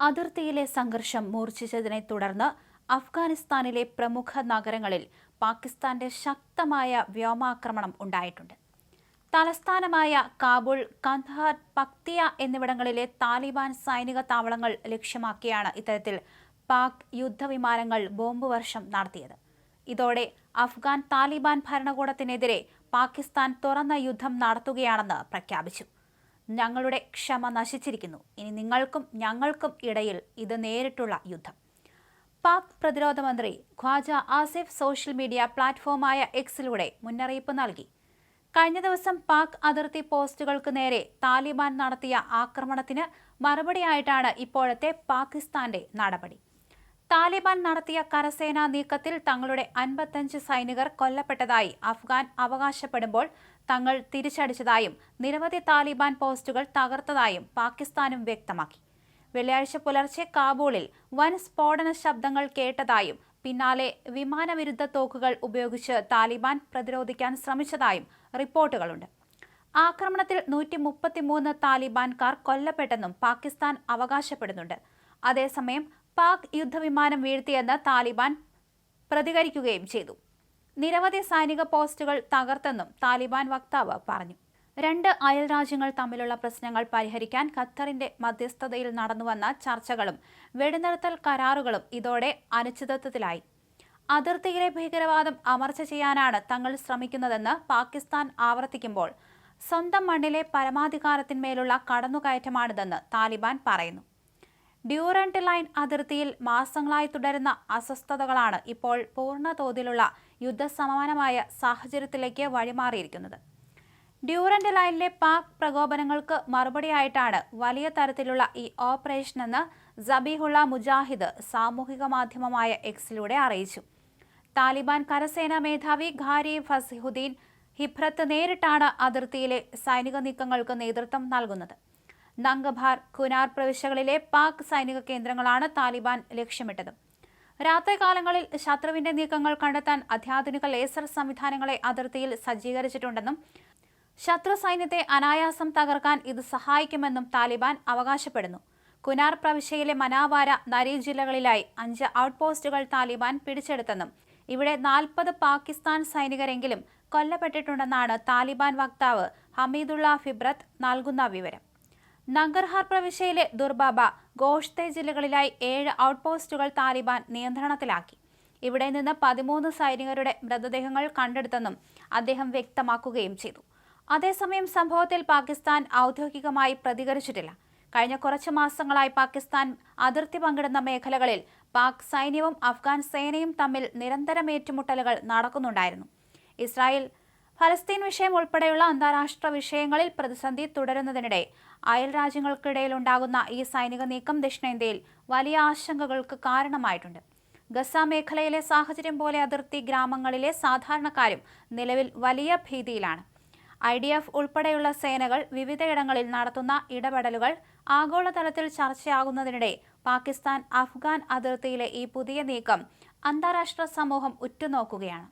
അതിർത്തിയിലെ സംഘർഷം മൂർച്ഛിച്ചതിനെ തുടർന്ന് അഫ്ഗാനിസ്ഥാനിലെ പ്രമുഖ നഗരങ്ങളിൽ പാകിസ്ഥാന്റെ ശക്തമായ വ്യോമാക്രമണം ഉണ്ടായിട്ടുണ്ട്. തലസ്ഥാനമായ കാബൂൾ, കന്ദഹാർ, പക്തിയ എന്നിവിടങ്ങളിലെ താലിബാൻ സൈനിക താവളങ്ങൾ ലക്ഷ്യമാക്കിയാണ് ഇത്തരത്തിൽ പാക് യുദ്ധവിമാനങ്ങൾ ബോംബ് വർഷം നടത്തിയത്. ഇതോടെ അഫ്ഗാൻ താലിബാൻ ഭരണകൂടത്തിനെതിരെ പാകിസ്ഥാൻ തുറന്ന യുദ്ധം നടത്തുകയാണെന്ന് പ്രഖ്യാപിച്ചു. ഞങ്ങളുടെ ക്ഷമ നശിച്ചിരിക്കുന്നു. ഇനി നിങ്ങൾക്കും ഞങ്ങൾക്കും ഇടയിൽ ഇത് നേരിട്ടുള്ള യുദ്ധം. പാക് പ്രതിരോധ മന്ത്രി ഖ്വാജ ആസിഫ് സോഷ്യൽ മീഡിയ പ്ലാറ്റ്ഫോമായ എക്സിലൂടെ മുന്നറിയിപ്പ് നൽകി. കഴിഞ്ഞ ദിവസം പാക് അതിർത്തി പോസ്റ്റുകൾക്ക് നേരെ താലിബാൻ നടത്തിയ ആക്രമണത്തിന് മറുപടിയായിട്ടാണ് ഇപ്പോഴത്തെ പാകിസ്ഥാന്റെ നടപടി. താലിബാൻ നടത്തിയ കരസേനാ നീക്കത്തിൽ തങ്ങളുടെ 55 സൈനികർ കൊല്ലപ്പെട്ടതായി അഫ്ഗാൻ അവകാശപ്പെടുമ്പോൾ തങ്ങൾ തിരിച്ചടിച്ചതായും നിരവധി താലിബാൻ പോസ്റ്റുകൾ തകർത്തതായും പാകിസ്ഥാനും വ്യക്തമാക്കി. വെള്ളിയാഴ്ച പുലർച്ചെ കാബൂളിൽ വൻ സ്ഫോടന ശബ്ദങ്ങൾ കേട്ടതായും പിന്നാലെ വിമാനവിരുദ്ധ തോക്കുകൾ ഉപയോഗിച്ച് താലിബാൻ പ്രതിരോധിക്കാൻ ശ്രമിച്ചതായും റിപ്പോർട്ടുകളുണ്ട്. ആക്രമണത്തിൽ 133 താലിബാൻകാർ കൊല്ലപ്പെട്ടെന്നും പാകിസ്ഥാൻ അവകാശപ്പെടുന്നുണ്ട്. അതേസമയം പാക് യുദ്ധവിമാനം വീഴ്ത്തിയെന്ന് താലിബാൻ പ്രതികരിക്കുകയും ചെയ്തു. നിരവധി സൈനിക പോസ്റ്റുകൾ തകർത്തെന്നും താലിബാൻ വക്താവ് പറഞ്ഞു. 2 അയൽരാജ്യങ്ങൾ തമ്മിലുള്ള പ്രശ്നങ്ങൾ പരിഹരിക്കാൻ ഖത്തറിന്റെ മധ്യസ്ഥതയിൽ നടന്നുവന്ന ചർച്ചകളും വെടിനിർത്തൽ കരാറുകളും ഇതോടെ അനിശ്ചിതത്വത്തിലായി. അതിർത്തിയിലെ ഭീകരവാദം അമർച്ച ചെയ്യാനാണ് തങ്ങൾ ശ്രമിക്കുന്നതെന്ന് പാകിസ്ഥാൻ ആവർത്തിക്കുമ്പോൾ സ്വന്തം മണ്ണിലെ പരമാധികാരത്തിന്മേലുള്ള കടന്നുകയറ്റമാണിതെന്ന് താലിബാൻ പറയുന്നു. ഡ്യൂറന്റ് ലൈൻ അതിർത്തിയിൽ മാസങ്ങളായി തുടരുന്ന അസ്വസ്ഥതകളാണ് ഇപ്പോൾ പൂർണ്ണ തോതിലുള്ള യുദ്ധസമാനമായ സാഹചര്യത്തിലേക്ക് വഴിമാറിയിരിക്കുന്നത്. ഡ്യൂറന്റ് ലൈനിലെ പാക് പ്രകോപനങ്ങൾക്ക് മറുപടിയായിട്ടാണ് വലിയ തരത്തിലുള്ള ഈ ഓപ്പറേഷനെന്ന് സബീഹുള്ള മുജാഹിദ് സാമൂഹിക മാധ്യമമായ എക്സിലൂടെ അറിയിച്ചു. താലിബാൻ കരസേനാ മേധാവി ഖാരി ഫസിഹുദ്ദീൻ ഹിബ്രത്ത് നേരിട്ടാണ് അതിർത്തിയിലെ സൈനിക നീക്കങ്ങൾക്ക് നേതൃത്വം നൽകുന്നത്. നംഗഭാർ, കുനാർ പ്രവിശ്യകളിലെ പാക് സൈനിക കേന്ദ്രങ്ങളാണ് താലിബാൻ ലക്ഷ്യമിട്ടത്. രാത്രികാലങ്ങളിൽ ശത്രുവിന്റെ നീക്കങ്ങൾ കണ്ടെത്താൻ അത്യാധുനിക ലേസർ സംവിധാനങ്ങളെ അതിർത്തിയിൽ സജ്ജീകരിച്ചിട്ടുണ്ടെന്നും ശത്രു സൈന്യത്തെ അനായാസം തകർക്കാൻ ഇത് സഹായിക്കുമെന്നും താലിബാൻ അവകാശപ്പെടുന്നു. കുനാർ പ്രവിശ്യയിലെ മനാവാര, നരി ജില്ലകളിലായി 5 ഔട്ട്പോസ്റ്റുകൾ താലിബാൻ പിടിച്ചെടുത്തെന്നും ഇവിടെ 40 പാകിസ്ഥാൻ സൈനികരെങ്കിലും കൊല്ലപ്പെട്ടിട്ടുണ്ടെന്നാണ് താലിബാൻ വക്താവ് ഹമീദുള്ള ഫിബ്രത്ത് നൽകുന്ന വിവരം. നങ്കർഹാർ പ്രവിശ്യയിലെ ദുർബാബ, ഗോഷ്തെ ജില്ലകളിലായി 7 ഔട്ട്പോസ്റ്റുകൾ താലിബാൻ നിയന്ത്രണത്തിലാക്കി. ഇവിടെ നിന്ന് 13 സൈനികരുടെ മൃതദേഹങ്ങൾ കണ്ടെടുത്തെന്നും അദ്ദേഹം വ്യക്തമാക്കുകയും ചെയ്തു. അതേസമയം സംഭവത്തിൽ പാകിസ്ഥാൻ ഔദ്യോഗികമായി പ്രതികരിച്ചിട്ടില്ല. കഴിഞ്ഞ കുറച്ച് മാസങ്ങളായി പാകിസ്ഥാൻ അതിർത്തി പങ്കിടുന്ന മേഖലകളിൽ പാക് സൈന്യവും അഫ്ഗാൻ സേനയും തമ്മിൽ നിരന്തരം ഏറ്റുമുട്ടലുകൾ നടക്കുന്നുണ്ടായിരുന്നു. ഇസ്രായേൽ ഫലസ്തീൻ വിഷയം ഉൾപ്പെടെയുള്ള അന്താരാഷ്ട്ര വിഷയങ്ങളിൽ പ്രതിസന്ധി തുടരുന്നതിനിടെ അയൽ രാജ്യങ്ങൾക്കിടയിലുണ്ടാകുന്ന ഈ സൈനിക നീക്കം ദക്ഷിണേന്ത്യയിൽ വലിയ ആശങ്കകൾക്ക് കാരണമായിട്ടുണ്ട്. ഗസ മേഖലയിലെ സാഹചര്യം പോലെ അതിർത്തി ഗ്രാമങ്ങളിലെ സാധാരണക്കാരും നിലവിൽ വലിയ ഭീതിയിലാണ്. IDF ഉൾപ്പെടെയുള്ള സേനകൾ വിവിധയിടങ്ങളിൽ നടത്തുന്ന ഇടപെടലുകൾ ആഗോളതലത്തിൽ ചർച്ചയാകുന്നതിനിടെ പാകിസ്ഥാൻ അഫ്ഗാൻ അതിർത്തിയിലെ ഈ പുതിയ നീക്കം അന്താരാഷ്ട്ര സമൂഹം ഉറ്റുനോക്കുകയാണ്.